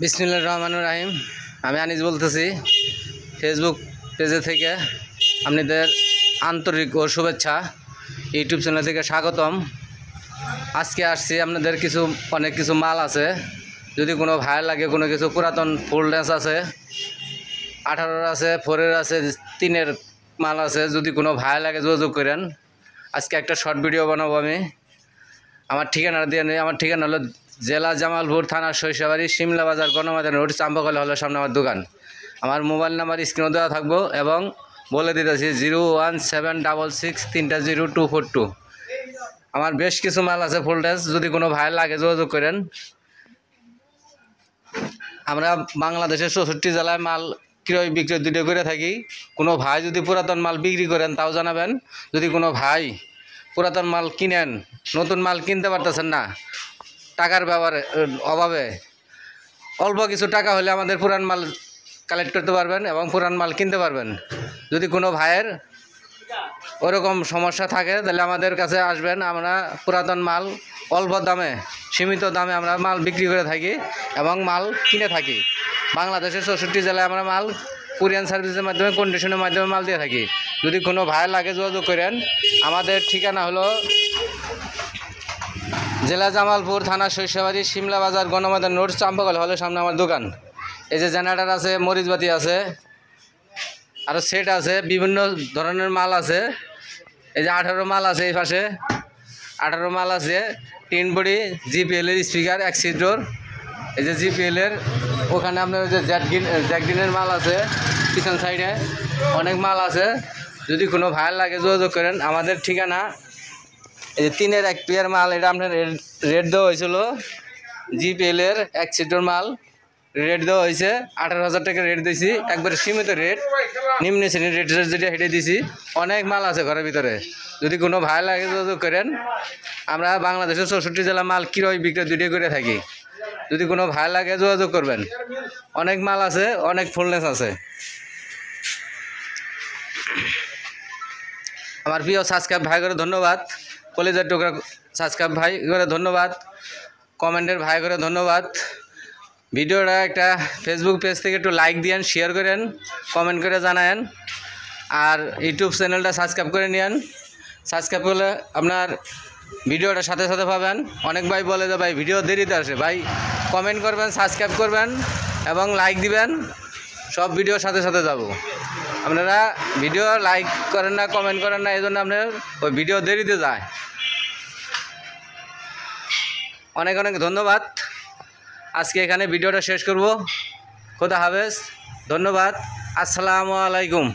বিসমিল্লাহির রহমানির রহিম। আমি আনিস বলতেছি ফেসবুক পেজে থেকে। আপনাদের আন্তরিক ও শুভেচ্ছা। ইউটিউব চ্যানেল থেকে স্বাগতম। আজকে আসছি আপনাদের অনেক কিছু মাল আছে। যদি কোনো ভাই লাগে, কোনো কিছু পুরাতন ফুল ড্যান্স আছে, 18 আছে, 4 আছে, 3 মাল আছে। যদি কোনো ভাই লাগে যোগাযোগ করেন। আজকে একটা শর্ট ভিডিও বানাবো আমি। আমার ঠিকানা দিয়ে নেই। আমার ঠিকানা হলো জেলা জামালপুর, থানা শৈশবাড়ি, শিমলা বাজার, গণমাধ্যম রোড, চাম্পাকল হলো সামনে আমার দোকান। আমার মোবাইল নাম্বার স্ক্রিনে দেওয়া থাকবো এবং বলে দিতেছি 01766300242। আমার বেশ কিছু মাল আছে ফুল ড্যান্স। যদি কোনো ভাই লাগে যোগাযোগ করেন। আমরা বাংলাদেশের 64 জেলায় মাল ক্রয় বিক্রয় দুটো করে থাকি। কোনো ভাই যদি পুরাতন মাল বিক্রি করেন তাও জানাবেন। যদি কোনো ভাই পুরাতন মাল কিনেন, নতুন মাল কিনতে পারতেছেন না, টাকার অভাবে, অল্প কিছু টাকা হলে আমাদের পুরান মাল কালেক্ট করতে পারবেন এবং পুরান মাল কিনতে পারবেন। যদি কোনো ভাইয়ের ওরকম সমস্যা থাকে তাহলে আমাদের কাছে আসবেন। আমরা পুরাতন মাল অল্প দামে, সীমিত দামে আমরা মাল বিক্রি করে থাকি এবং মাল কিনে থাকি। বাংলাদেশের 64 জেলায় আমরা মাল কুরিয়ার সার্ভিসের মাধ্যমে, কন্ডিশনের মাধ্যমে মাল দিয়ে থাকি। যদি কোনো ভাই লাগে যোগাযোগ করেন। আমাদের ঠিকানা হলো জেলা জামালপুর, থানা শৈশবাড়ি, শিমলা বাজার, গণমাধ্যম রোড, চাম্পাকল হলে সামনে আমার দোকান। এই যে জেনারেটর আছে, মরিচবাতি আছে, আরও সেট আছে, বিভিন্ন ধরনের মাল আছে। এই যে 18 মাল আছে, এই পাশে 18 মাল আছে। 3 বডি জিপিএলের স্পিকার, 1 সিট ডোর। এই যে জিপিএলের ওখানে আপনার যে জ্যাকডিনের মাল আছে, পিছন সাইডে অনেক মাল আছে। যদি কোনো ভাইয়ের লাগে যোগাযোগ করেন। আমাদের ঠিকানা এই যে 3-এর 1 পেয়ার মাল। এটা আপনার রেট দেওয়া হয়েছিল, জিপিএলের 1 সিটের মাল রেট দেওয়া হয়েছে 18,000 টাকা রেট দিয়েছি। একবারে সীমিত রেট, নিম্ন শ্রেণীর রেট যেটা হেঁটে দিয়েছি। অনেক মাল আছে ঘরের ভিতরে। যদি কোনো ভাই লাগে যোগাযোগ করেন। আমরা বাংলাদেশের 64 জেলা মাল ক্রয় বিক্রয় দুটোই করে থাকি। যদি কোনো ভাই লাগে যোগাযোগ করবেন। অনেক মাল আছে, অনেক ফুলনেস আছে। আমার প্রিয় সাবস্ক্রাইব ভাই করে ধন্যবাদ। কলেজের টুকরা সাবস্ক্রাইব ভাই করে ধন্যবাদ। কমেন্টের ভাই করে ধন্যবাদ। ভিডিওটা একটা ফেসবুক পেজ থেকে একটু লাইক দিয়েন, শেয়ার করেন, কমেন্ট করে জানায়েন। আর ইউটিউব চ্যানেলটা সাবস্ক্রাইব করে নিন। সাবস্ক্রাইব করলে আপনার ভিডিওটা সাথে সাথে পাবেন। অনেক ভাই বলে যে ভাই ভিডিও দেরিতে আসে। ভাই কমেন্ট করবেন, সাবস্ক্রাইব করবেন এবং লাইক দিবেন, সব ভিডিওর সাথে সাথে যাব। আপনারা ভিডিও লাইক করেন না, কমেন্ট করেন না, এই জন্য আপনার ওই ভিডিও দেরিতে যায়। অনেক অনেক ধন্যবাদ। আজকে এখানে ভিডিওটা শেষ করব। খোদা হাফেজ, ধন্যবাদ, আসসালামু আলাইকুম।